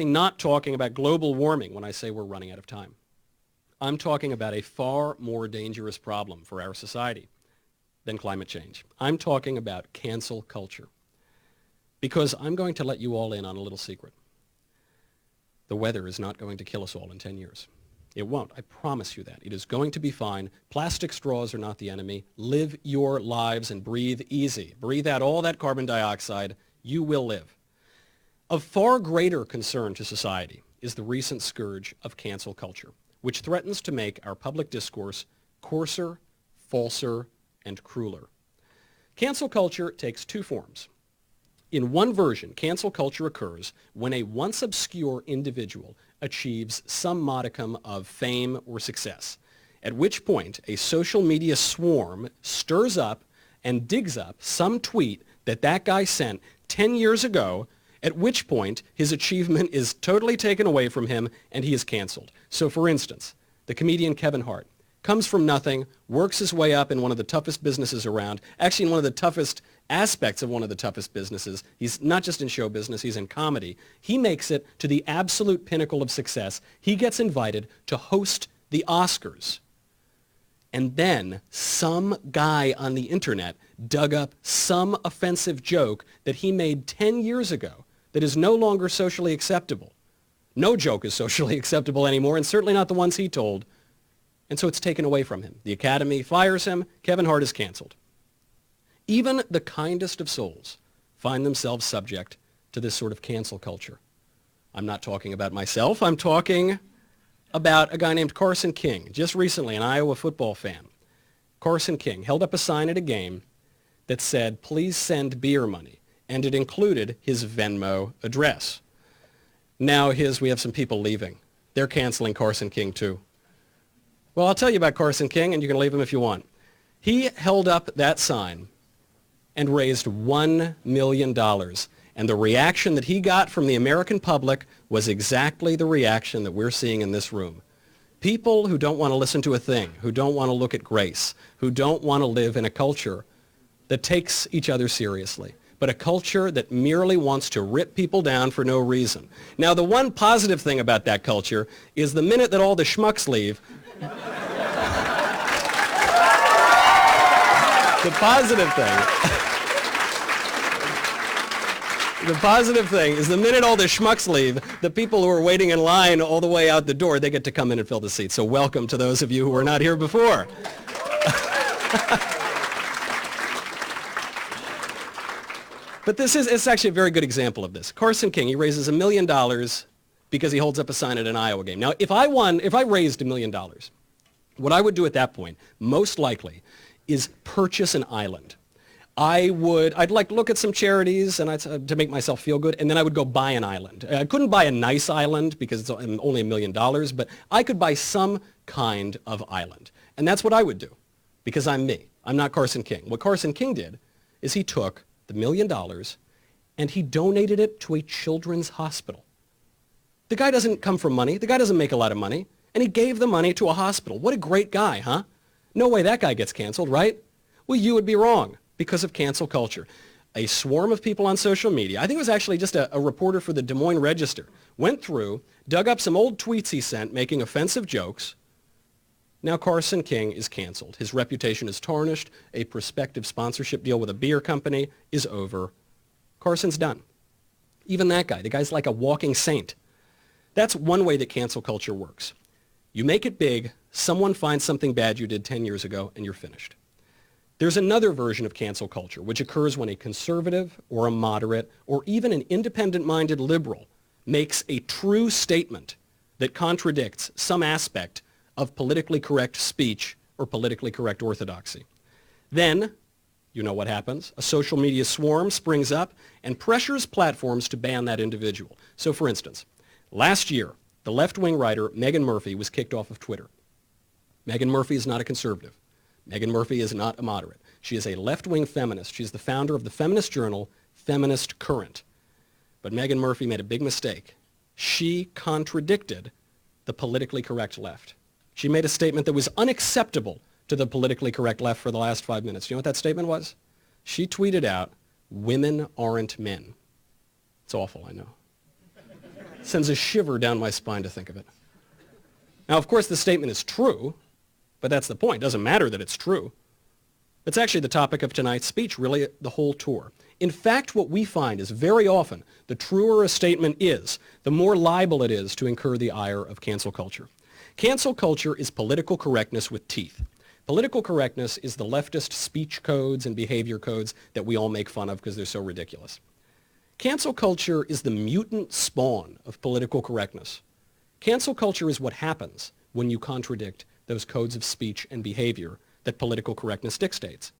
not talking about global warming when I say we're running out of time. I'm talking about a far more dangerous problem for our society than climate change. I'm talking about cancel culture. Because I'm going to let you all in on a little secret. The weather is not going to kill us all in 10 years. It won't. I promise you that. It is going to be fine. Plastic straws are not the enemy. Live your lives and breathe easy. Breathe out all that carbon dioxide. You will live. Of far greater concern to society is the recent scourge of cancel culture, which threatens to make our public discourse coarser, falser, and crueler. Cancel culture takes two forms. In one version, cancel culture occurs when a once obscure individual achieves some modicum of fame or success, at which point a social media swarm stirs up and digs up some tweet that that guy sent 10 years ago, at which point his achievement is totally taken away from him and he is canceled. So for instance, the comedian Kevin Hart comes from nothing, works his way up in one of the toughest businesses around, actually in one of the toughest aspects of one of the toughest businesses. He's not just in show business, he's in comedy. He makes it to the absolute pinnacle of success. He gets invited to host the Oscars. And then some guy on the internet dug up some offensive joke that he made 10 years ago that is no longer socially acceptable. No joke is socially acceptable anymore, and certainly not the ones he told. And so it's taken away from him. The Academy fires him. Kevin Hart is canceled. Even the kindest of souls find themselves subject to this sort of cancel culture. I'm not talking about myself. I'm talking about a guy named Carson King. Just recently, an Iowa football fan. Carson King held up a sign at a game that said, "Please send beer money." And it included his Venmo address. Now we have some people leaving. They're canceling Carson King too. Well, I'll tell you about Carson King, and you can leave him if you want. He held up that sign and raised $1 million. And the reaction that he got from the American public was exactly the reaction that we're seeing in this room. People who don't want to listen to a thing, who don't want to look at grace, who don't want to live in a culture that takes each other seriously, but a culture that merely wants to rip people down for no reason. Now, the one positive thing about that culture is the minute that all the schmucks leave, the positive thing is the minute all the schmucks leave, the people who are waiting in line all the way out the door, they get to come in and fill the seats. So welcome to those of you who were not here before. But it's actually a very good example of this. Carson King, he raises $1 million because he holds up a sign at an Iowa game. Now, if I raised $1 million, what I would do at that point, most likely, is purchase an island. I'd like look at some charities and to make myself feel good, and then I would go buy an island. I couldn't buy a nice island because it's only $1 million, but I could buy some kind of island. And that's what I would do because I'm me. I'm not Carson King. What Carson King did is he took the $1 million and he donated it to a children's hospital. The guy doesn't come from money. The guy doesn't make a lot of money. And he gave the money to a hospital. What a great guy, huh? No way that guy gets canceled, right? Well, you would be wrong because of cancel culture. A swarm of people on social media, I think it was actually just a reporter for the Des Moines Register, went through, dug up some old tweets he sent making offensive jokes. Now Carson King is canceled. His reputation is tarnished. A prospective sponsorship deal with a beer company is over. Carson's done. Even that guy, the guy's like a walking saint. That's one way that cancel culture works. You make it big, someone finds something bad you did 10 years ago, and you're finished. There's another version of cancel culture, which occurs when a conservative or a moderate or even an independent-minded liberal makes a true statement that contradicts some aspect of politically correct speech or politically correct orthodoxy. Then, you know what happens. A social media swarm springs up and pressures platforms to ban that individual. So for instance, last year, the left-wing writer Meghan Murphy was kicked off of Twitter. Meghan Murphy is not a conservative. Meghan Murphy is not a moderate. She is a left-wing feminist. She's the founder of the feminist journal, Feminist Current. But Meghan Murphy made a big mistake. She contradicted the politically correct left. She made a statement that was unacceptable to the politically correct left for the last 5 minutes. You know what that statement was? She tweeted out, "Women aren't men." It's awful, I know. Sends a shiver down my spine to think of it. Now, of course, the statement is true, but that's the point. It doesn't matter that it's true. It's actually the topic of tonight's speech, really the whole tour. In fact, what we find is very often the truer a statement is, the more liable it is to incur the ire of cancel culture. Cancel culture is political correctness with teeth. Political correctness is the leftist speech codes and behavior codes that we all make fun of because they're so ridiculous. Cancel culture is the mutant spawn of political correctness. Cancel culture is what happens when you contradict those codes of speech and behavior that political correctness dictates.